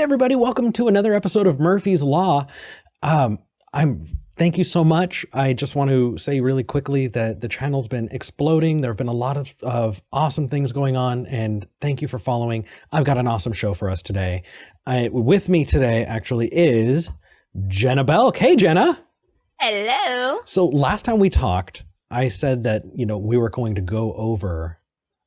everybody, welcome to another episode of Murphy's Law. Thank you so much. I just want to say really quickly that the channel's been exploding. There have been a lot of awesome things going on, and thank you for following. I've got an awesome show for us today. With me today actually is Jenna Belk. Hey, Jenna. Hello. So last time we talked, I said that, we were going to go over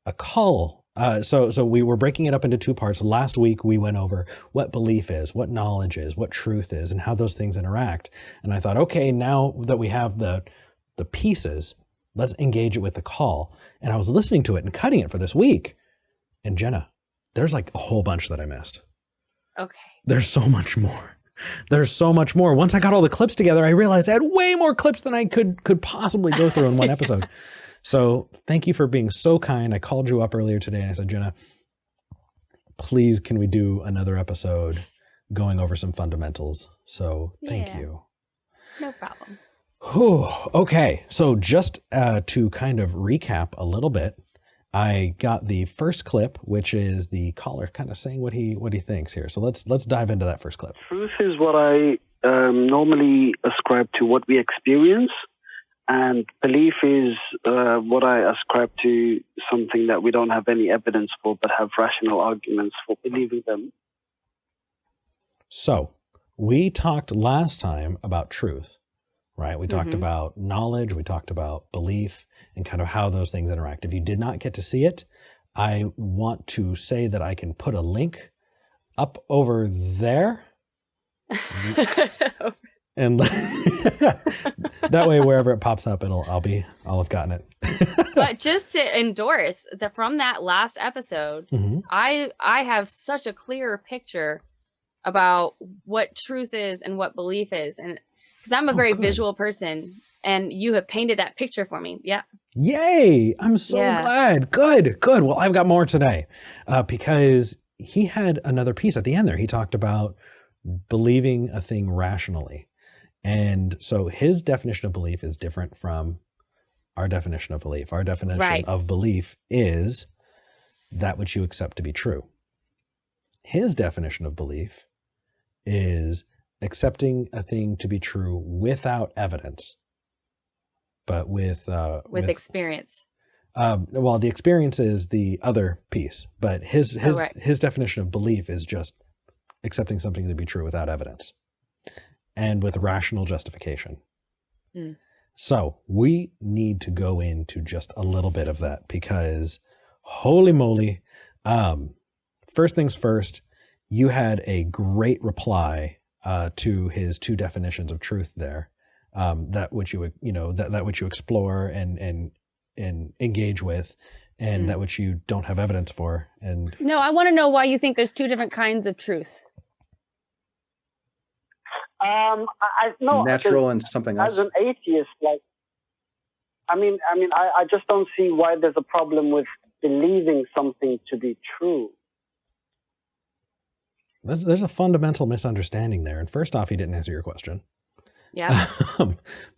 a call. So we were breaking it up into two parts. Last week, we went over what belief is, what knowledge is, what truth is, and how those things interact. And I thought, okay, now that we have the pieces, let's engage it with the call. And I was listening to it and cutting it for this week. And Jenna, there's like a whole bunch that I missed. Okay. There's so much more. There's so much more. Once I got all the clips together, I realized I had way more clips than I could possibly go through in one episode. So thank you for being so kind. I called you up earlier today and I said, Jenna, please, can we do another episode going over some fundamentals? So thank you. No problem. Whew. Okay. So just to kind of recap a little bit, I got the first clip, which is the caller kind of saying what he thinks here. So let's dive into that first clip. Truth is what I normally ascribe to what we experience. And belief is what I ascribe to something that we don't have any evidence for, but have rational arguments for believing them. So we talked last time about truth, right? We talked about knowledge, we talked about belief, and kind of how those things interact. If you did not get to see it, I want to say that I can put a link up over there. And that way, wherever it pops up, I'll have gotten it. But just to endorse that from that last episode, I have such a clearer picture about what truth is and what belief is, and because I'm a very visual person, and you have painted that picture for me. Yeah. Yay! I'm so glad. Good. Well, I've got more today because he had another piece at the end there. He talked about believing a thing rationally. And so his definition of belief is different from our definition of belief. Our definition of belief is that which you accept to be true. His definition of belief is accepting a thing to be true without evidence, but with experience. Well, the experience is the other piece, but his definition of belief is just accepting something to be true without evidence. And with rational justification. So we need to go into just a little bit of that because holy moly, first things first, you had a great reply to his two definitions of truth there, that which you that which you explore and engage with, and that which you don't have evidence for. And no, I want to know why you think there's two different kinds of truth. I know natural and something else. As an atheist, I just don't see why there's a problem with believing something to be true. There's a fundamental misunderstanding there. And first off, he didn't answer your question. Yeah.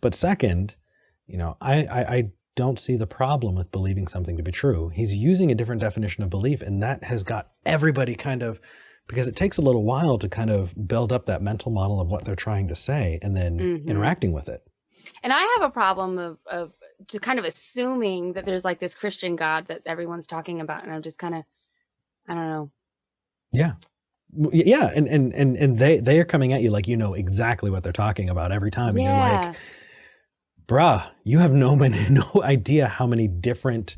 But second, I don't see the problem with believing something to be true. He's using a different definition of belief, and that has got everybody kind of, because it takes a little while to kind of build up that mental model of what they're trying to say and then interacting with it. And I have a problem of just kind of assuming that there's like this Christian God that everyone's talking about. And I'm just kind of, I don't know. Yeah. Yeah. And they are coming at you like, exactly what they're talking about every time. And you're like, bruh, you have no idea how many different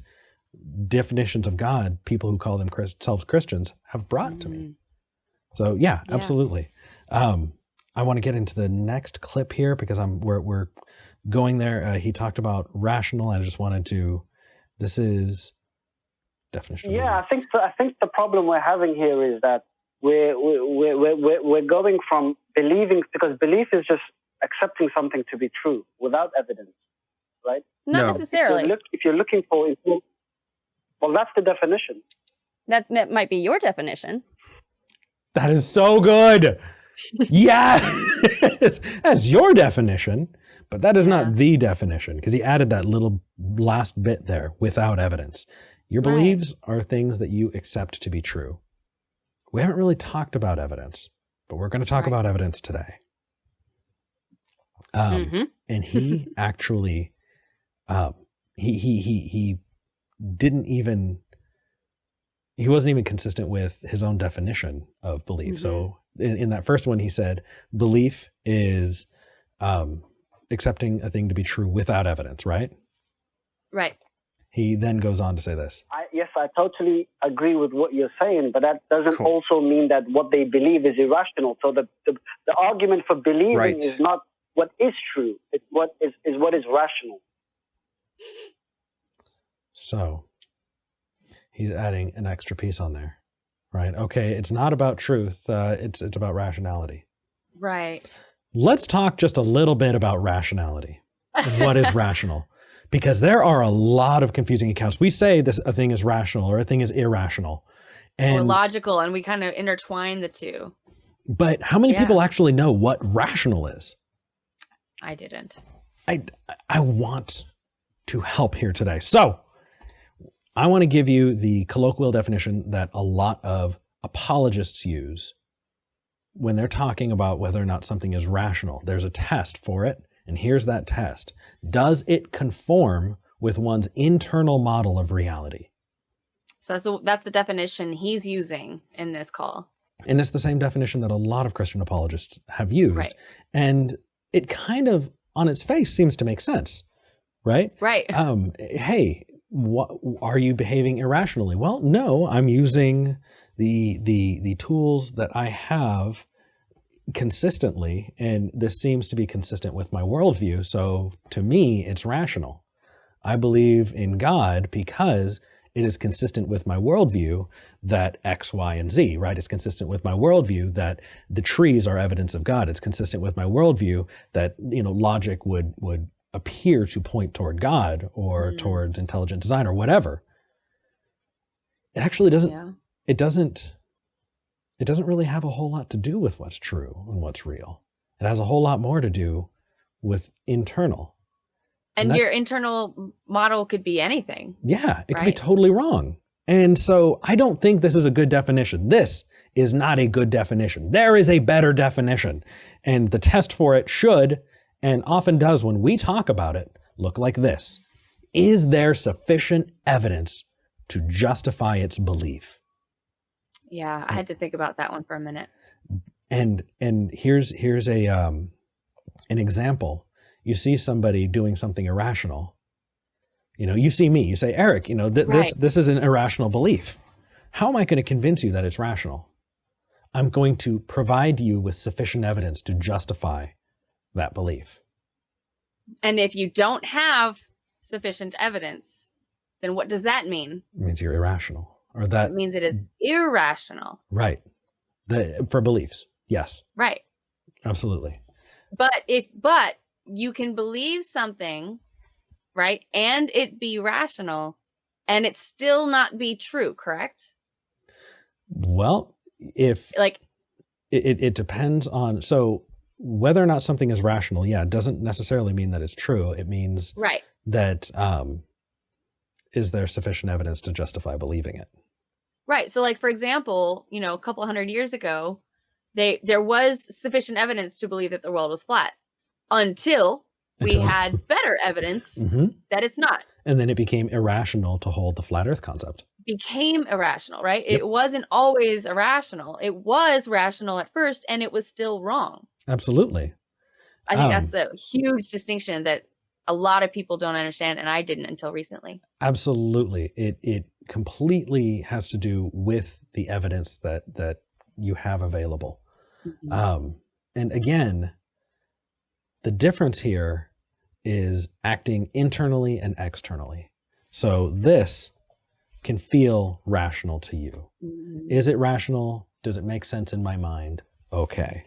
definitions of God people who call themselves Christians have brought to me. So yeah, absolutely. I want to get into the next clip here because we're going there. He talked about rational. I just wanted to. This is definition. Yeah, I think the problem we're having here is that we're going from believing, because belief is just accepting something to be true without evidence, right? Not necessarily. If you're looking for, well, that's the definition. That might be your definition. That is so good. Yes, that's your definition, but that is not the definition, because he added that little last bit there, without evidence. Your beliefs are things that you accept to be true We haven't really talked about evidence, but we're going to talk about evidence today. And he actually, he didn't even, he wasn't even consistent with his own definition of belief. So in that first one, he said, belief is accepting a thing to be true without evidence, right? Right. He then goes on to say this. Yes, I totally agree with what you're saying, but that doesn't also mean that what they believe is irrational. So the argument for believing is not what is true. It's what is rational. So he's adding an extra piece on there, right? Okay, it's not about truth. It's about rationality. Right. Let's talk just a little bit about rationality. What is rational? Because there are a lot of confusing accounts. We say a thing is rational or a thing is irrational. Or logical, and we kind of intertwine the two. But how many people actually know what rational is? I didn't. I want to help here today. So I want to give you the colloquial definition that a lot of apologists use when they're talking about whether or not something is rational. There's a test for it. And here's that test. Does it conform with one's internal model of reality? So that's the definition he's using in this call. And it's the same definition that a lot of Christian apologists have used. Right. And it kind of, on its face, seems to make sense, right? Right. Hey, are you behaving irrationally? Well, no, I'm using the tools that I have consistently, and this seems to be consistent with my worldview. So to me, it's rational. I believe in God because it is consistent with my worldview that X, Y, and Z, right? It's consistent with my worldview that the trees are evidence of God. It's consistent with my worldview that, logic would appear to point toward God or towards intelligent design or whatever. It actually doesn't, it doesn't really have a whole lot to do with what's true and what's real. It has a whole lot more to do with internal. And your internal model could be anything. Yeah, it could be totally wrong. And so I don't think this is a good definition. This is not a good definition. There is a better definition. And the test for it should, and often does when we talk about it, look like this. Is there sufficient evidence to justify its belief? Yeah, I had to think about that one for a minute. And here's an example. You see somebody doing something irrational. You see me, you say, Eric, this is an irrational belief. How am I going to convince you that it's rational? I'm going to provide you with sufficient evidence to justify that belief. And if you don't have sufficient evidence, then what does that mean? It means you're irrational. Or that it means it is irrational. Right. For beliefs. Yes. Right. Absolutely. But you can believe something, right, and it be rational, and it still not be true, correct? Well, if it depends on, so whether or not something is rational, it doesn't necessarily mean that it's true. It means that is there sufficient evidence to justify believing it? Right. So for example, a couple 100 years ago, there was sufficient evidence to believe that the world was flat until we had better evidence that it's not. And then it became irrational to hold the flat earth concept. Became irrational, right? Yep. It wasn't always irrational. It was rational at first, and it was still wrong. Absolutely. I think that's a huge distinction that a lot of people don't understand, and I didn't until recently. Absolutely. It completely has to do with the evidence that you have available. And again, the difference here is acting internally and externally. So this can feel rational to you. Is it rational? Does it make sense in my mind? Okay.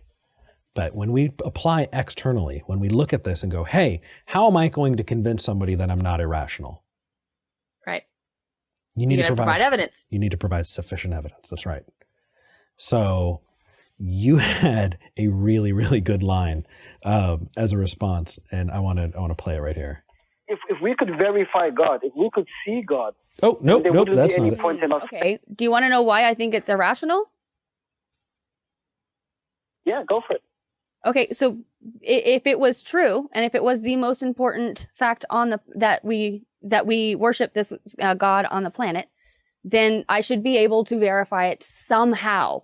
But when we apply externally, when we look at this and go, hey, how am I going to convince somebody that I'm not irrational? Right. You need to provide evidence. You need to provide sufficient evidence. That's right. So you had a really, really good line as a response, and I want to play it right here. If we could verify God, if we could see God. Oh, nope, that's not it. Okay. Do you want to know why I think it's irrational? Yeah, go for it. Okay, so if it was true, and if it was the most important fact on that we worship this God on the planet, then I should be able to verify it somehow.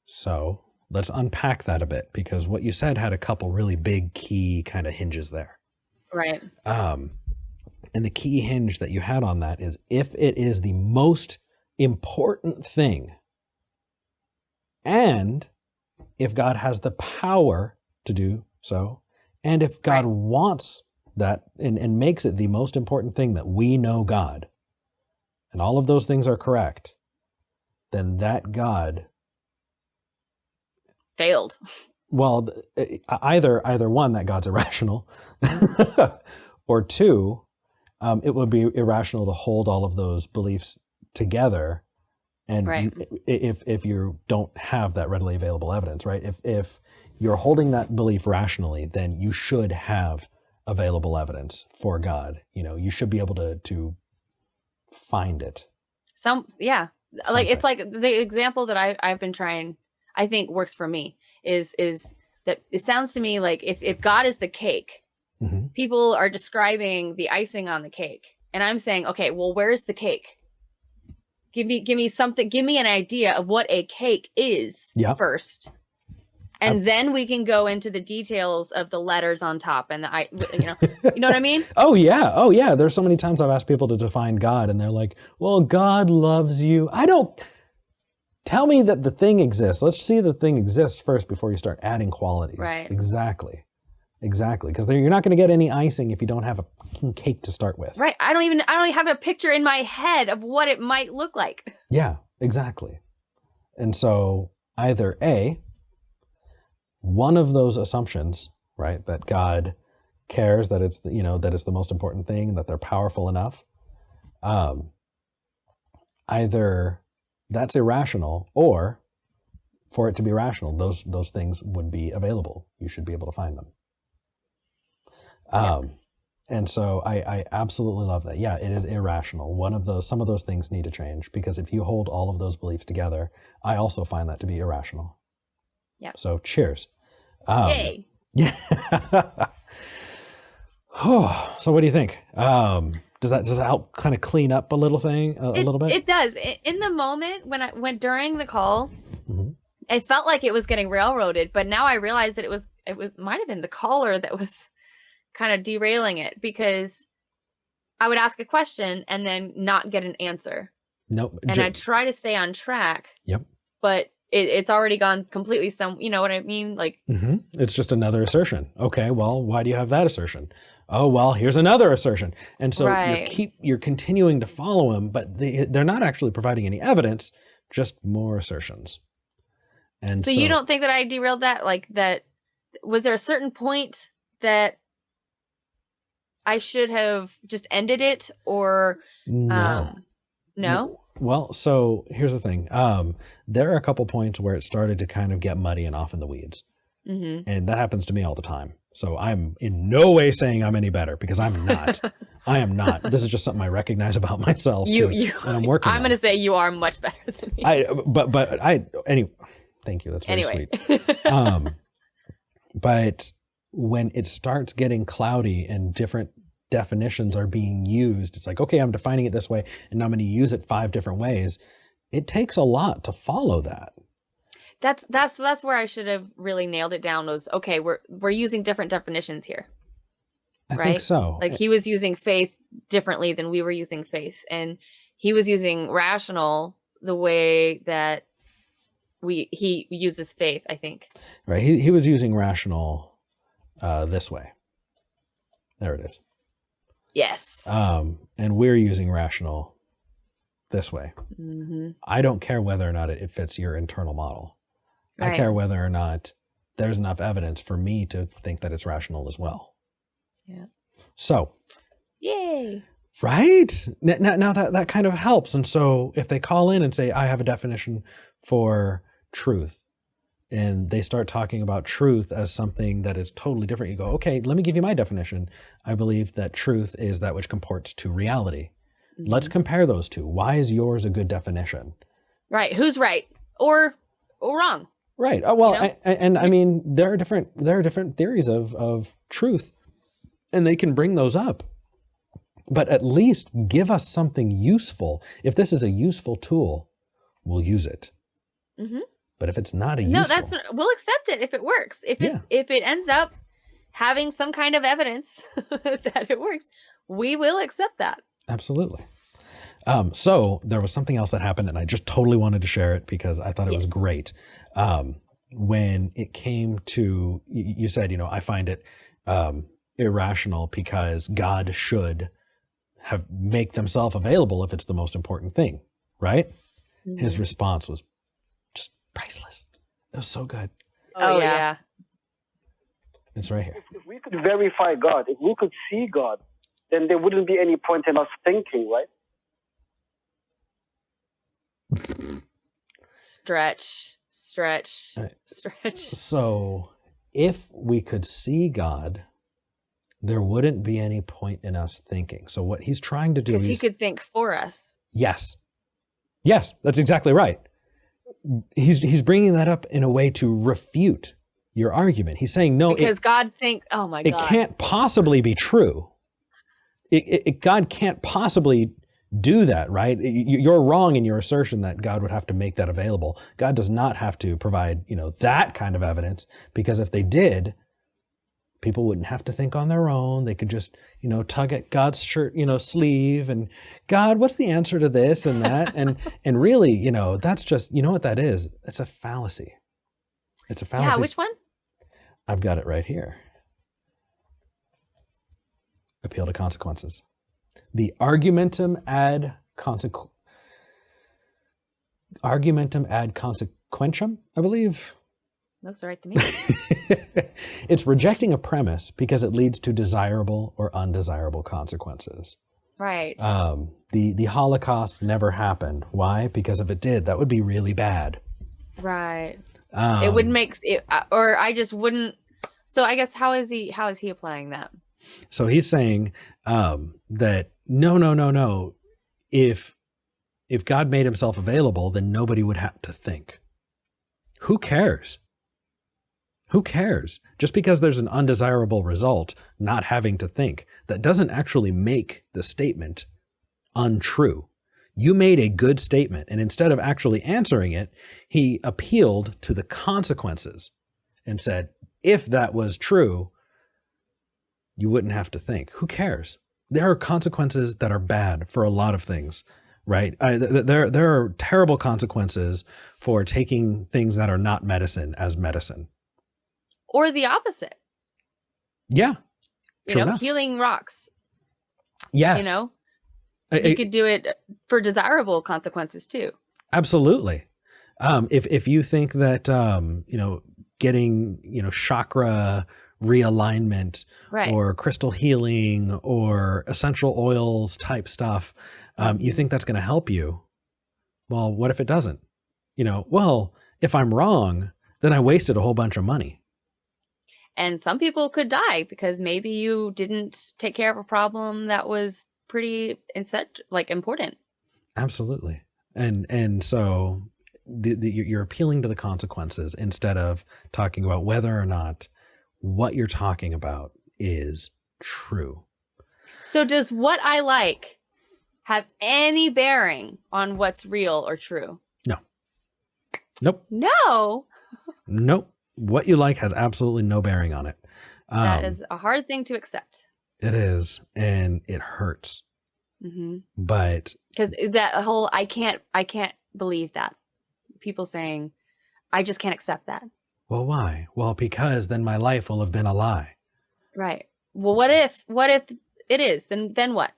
So let's unpack that a bit, because what you said had a couple really big key kind of hinges there. Right. And the key hinge that you had on that is, if it is the most important thing, and if God has the power to do so, and if God wants that and makes it the most important thing that we know God, and all of those things are correct, then that God failed. Well, either one, that God's irrational, or two, it would be irrational to hold all of those beliefs together. And if you don't have that readily available evidence, right? If you're holding that belief rationally, then you should have available evidence for God. You should be able to find it. Like, it's like the example that I've been trying, I think works for me is that it sounds to me like if God is the cake, mm-hmm. people are describing the icing on the cake, and I'm saying, okay, well, where's the cake? Give me something. Give me an idea of what a cake is first, and then we can go into the details of the letters on top and you know what I mean? Oh yeah. There's so many times I've asked people to define God, and they're like, "Well, God loves you." Tell me that the thing exists. Let's see the thing exists first before you start adding qualities. Right. Exactly. Because you're not going to get any icing if you don't have a cake to start with. Right. I don't even have a picture in my head of what it might look like. Yeah, exactly. And so either A, one of those assumptions, right, that God cares, that it's the most important thing, that they're powerful enough, either that's irrational, or for it to be rational, those things would be available. You should be able to find them. And so I absolutely love that. Yeah, it is irrational. Some of those things need to change, because if you hold all of those beliefs together, I also find that to be irrational. Yeah. So cheers. Yay. Yeah. So what do you think? Does that help kind of clean up a little bit? It does. In the moment when I went during the call, mm-hmm. it felt like it was getting railroaded, but now I realize that it might have been the caller that was kind of derailing it, because I would ask a question and then not get an answer. Nope. And I try to stay on track. Yep. But it's already gone completely you know what I mean? Like, mm-hmm. It's just another assertion. Okay, well, why do you have that assertion? Oh, well, here's another assertion. And so you're continuing to follow him, but they're not actually providing any evidence, just more assertions. And so you don't think that I derailed that? Like, that was there a certain point that I should have just ended it, or no? Well, so here's the thing. There are a couple points where it started to kind of get muddy and off in the weeds. Mm-hmm. And that happens to me all the time. So I'm in no way saying I'm any better, because I'm not. I am not. This is just something I recognize about myself. And I'm working. I'm going to say you are much better than me. Anyway, thank you. That's very sweet. But when it starts getting cloudy and different definitions are being used, it's like, okay, I'm defining it this way, and now I'm going to use it 5 different ways. It takes a lot to follow that. That's where I should have really nailed it down, was, okay, we're using different definitions here. I think so. Like, he was using faith differently than we were using faith, and he was using rational the way that he uses faith, I think. Right. He was using rational this way. There it is. Yes. And we're using rational this way. Mm-hmm. I don't care whether or not it fits your internal model. Right. I care whether or not there's enough evidence for me to think that it's rational as well. Yeah. So. Yay. Right? Now that kind of helps. And so if they call in and say, I have a definition for truth, and they start talking about truth as something that is totally different, you go, okay, let me give you my definition. I believe that truth is that which comports to reality. Mm-hmm. Let's compare those two. Why is yours a good definition? Right. Who's right? Or wrong. Right. Oh, well, I mean, there are different theories of truth, and they can bring those up. But at least give us something useful. If this is a useful tool, we'll use it. Mm-hmm. But if it's not we'll accept it if it works. If it ends up having some kind of evidence that it works, we will accept that. Absolutely. So there was something else that happened, and I just totally wanted to share it because I thought it was great. When it came to, you said, I find it irrational because God should make themselves available if it's the most important thing, right? Mm-hmm. His response was just priceless. It was so good. Oh yeah. It's right here. If we could verify God, if we could see God, then there wouldn't be any point in us thinking, right? Stretch. So if we could see God, there wouldn't be any point in us thinking. So what he's trying to do is... Because he could think for us. Yes, that's exactly right. He's bringing that up in a way to refute your argument. He's saying, no, because God oh my God. It can't possibly be true. God can't possibly do that, right? You're wrong in your assertion that God would have to make that available. God does not have to provide, that kind of evidence, because if they did, people wouldn't have to think on their own. They could just, tug at God's shirt, sleeve and, God, what's the answer to this and that? and really, that's just, what that is? It's a fallacy. It's a fallacy. Yeah, which one? I've got it right here. Appeal to consequences. The argumentum ad consequentium, I believe. Looks right to me. It's rejecting a premise because it leads to desirable or undesirable consequences. Right. The Holocaust never happened. Why? Because if it did, that would be really bad. Right. It wouldn't make it, or I just wouldn't. So I guess how is he applying that? So he's saying that no. If God made himself available, then nobody would have to think. Who cares? Who cares? Just because there's an undesirable result, not having to think, that doesn't actually make the statement untrue. You made a good statement, and instead of actually answering it, he appealed to the consequences and said, if that was true, you wouldn't have to think. Who cares? There are consequences that are bad for a lot of things, right? There are terrible consequences for taking things that are not medicine as medicine. Or the opposite. Yeah. Healing rocks. Yes. You could do it for desirable consequences too. Absolutely. If you think that, getting, chakra realignment, right, or crystal healing or essential oils type stuff, you think that's going to help you. Well, what if it doesn't? If I'm wrong, then I wasted a whole bunch of money. And some people could die because maybe you didn't take care of a problem that was pretty important. Absolutely. And so you're appealing to the consequences instead of talking about whether or not what you're talking about is true. So does what I like have any bearing on what's real or true? No. Nope. No. Nope. What you like has absolutely no bearing on it. That is a hard thing to accept. It is, and it hurts. Mm-hmm. But because that whole I can't believe that. People saying, I just can't accept that. Well, why? Well, because then my life will have been a lie. Right. Well, what if it is? Then what?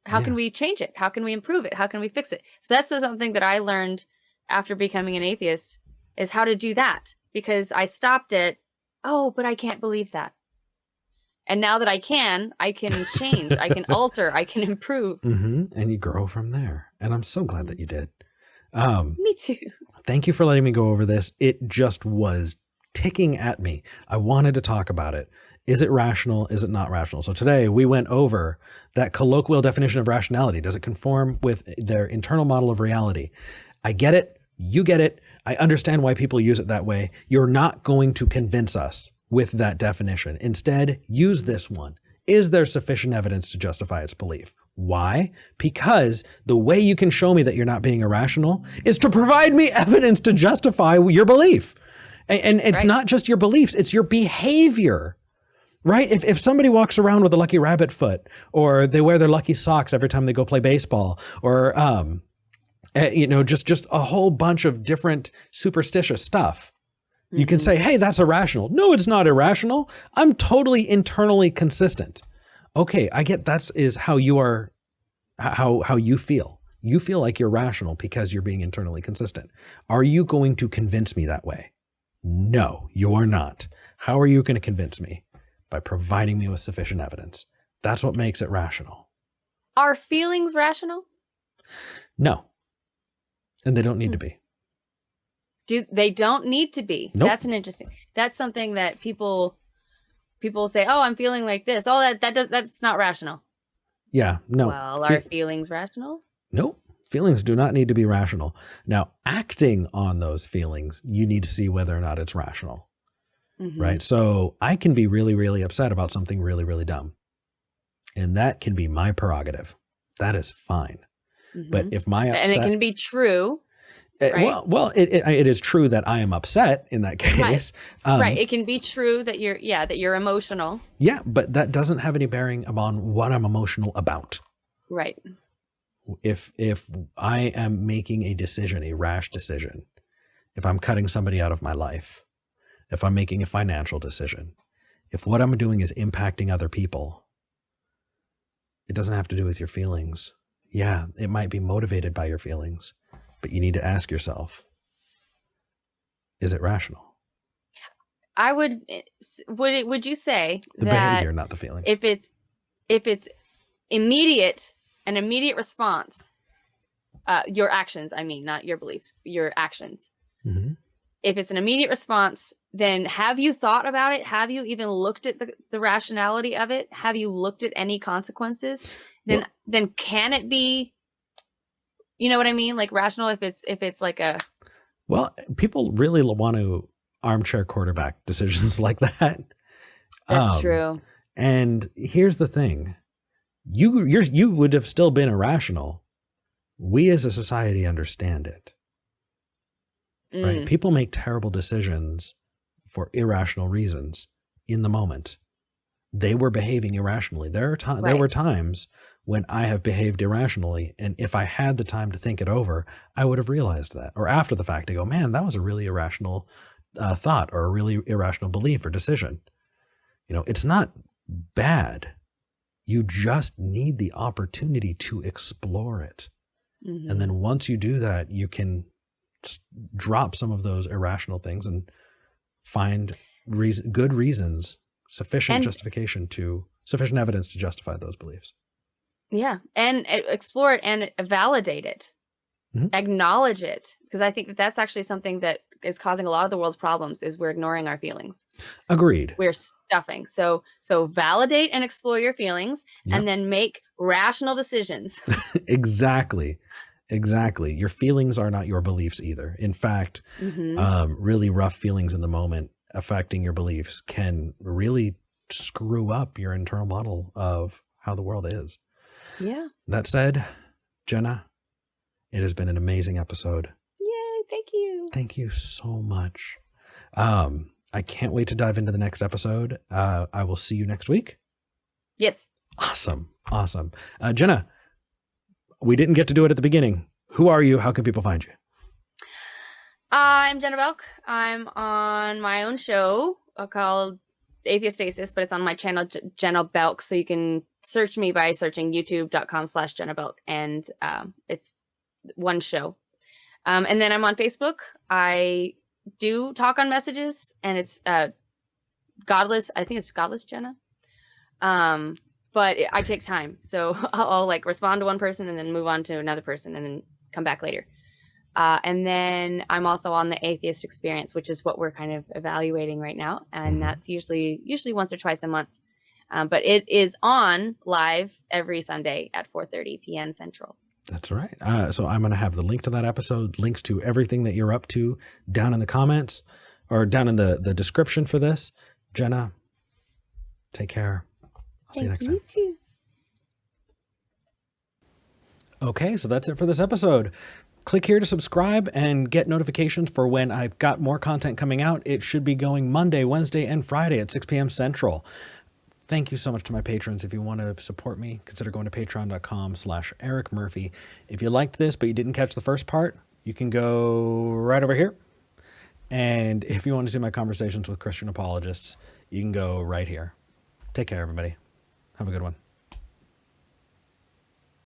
How can we change it? How can we improve it? How can we fix it? So that's something that I learned after becoming an atheist, is how to do that, because I stopped at, but I can't believe that. And now that I can change, I can alter, I can improve. Mm-hmm. And you grow from there. And I'm so glad that you did. Me too. Thank you for letting me go over this. It just was ticking at me. I wanted to talk about it. Is it rational? Is it not rational? So today we went over that colloquial definition of rationality. Does it conform with their internal model of reality? I get it. You get it. I understand why people use it that way. You're not going to convince us with that definition. Instead, use this one. Is there sufficient evidence to justify its belief? Why? Because the way you can show me that you're not being irrational is to provide me evidence to justify your belief. And it's not just your beliefs, it's your behavior, right? If somebody walks around with a lucky rabbit foot, or they wear their lucky socks every time they go play baseball, or, just a whole bunch of different superstitious stuff, you can say, hey, that's irrational. No, it's not irrational. I'm totally internally consistent. Okay, I get that is how you are, how you feel. You feel like you're rational because you're being internally consistent. Are you going to convince me that way? No, you're not. How are you going to convince me? By providing me with sufficient evidence. That's what makes it rational. Are feelings rational? No. And they don't need to be. They don't need to be. Nope. That's something that people say, oh, I'm feeling like this. Oh, that's not rational. Yeah, no. Well, are feelings rational? Nope. Feelings do not need to be rational. Now, acting on those feelings, you need to see whether or not it's rational. Right? So I can be really, really upset about something really, really dumb. And that can be my prerogative. That is fine. But if my upset... And it can be true. Right? Well, it is true that I am upset in that case. Right. It can be true that you're emotional. Yeah, but that doesn't have any bearing upon what I'm emotional about. Right. If I am making a decision, a rash decision, if I'm cutting somebody out of my life, if I'm making a financial decision, if what I'm doing is impacting other people, it doesn't have to do with your feelings. Yeah, it might be motivated by your feelings, but you need to ask yourself, is it rational? Would you say the that behavior, not the feeling? If it's immediate, an immediate response, your actions, I mean, not your beliefs, your actions. If it's an immediate response, then have you thought about it? Have you even looked at the rationality of it? Have you looked at any consequences? Then can it be, you know what I mean? Like rational if it's like a... Well, people really want to armchair quarterback decisions like that. That's true. And here's the thing. You would have still been irrational. We as a society understand it. Right? People make terrible decisions for irrational reasons in the moment. They were behaving irrationally. There were times when I have behaved irrationally, and if I had the time to think it over, I would have realized that. Or after the fact, I go, man, that was a really irrational thought or a really irrational belief or decision. It's not bad. You just need the opportunity to explore it. And then once you do that, you can drop some of those irrational things and find good reasons, sufficient evidence to justify those beliefs. Yeah. And explore it and validate it, acknowledge it. Because I think that's actually something that is causing a lot of the world's problems is we're ignoring our feelings. Agreed. We're stuffing. So validate and explore your feelings and then make rational decisions. Exactly. Your feelings are not your beliefs either. In fact, really rough feelings in the moment affecting your beliefs can really screw up your internal model of how the world is. Yeah. That said, Jenna, it has been an amazing episode. Yay, thank you. Thank you so much. I can't wait to dive into the next episode. I will see you next week. Yes. Awesome. Jenna, we didn't get to do it at the beginning. Who are you? How can people find you? I'm Jenna Belk. I'm on my own show called Atheistasis, but it's on my channel, Jenna Belk. So you can search me by searching youtube.com/Jenna Belk. And it's one show. And then I'm on Facebook. I do talk on messages, and it's Godless. I think it's Godless Jenna. But I take time. So I'll like respond to one person and then move on to another person and then come back later. And then I'm also on the Atheist Experience, which is what we're kind of evaluating right now. And that's usually once or twice a month. But it is on live every Sunday at 4:30 p.m. Central. That's right. So I'm going to have the link to that episode, links to everything that you're up to down in the comments or down in the description for this. Jenna, take care. I'll see you next time. You too. Okay, so that's it for this episode. Click here to subscribe and get notifications for when I've got more content coming out. It should be going Monday, Wednesday, and Friday at 6 p.m. Central. Thank you so much to my patrons. If you want to support me, consider going to patreon.com/Eric Murphy. If you liked this, but you didn't catch the first part, you can go right over here. And if you want to see my conversations with Christian apologists, you can go right here. Take care, everybody. Have a good one.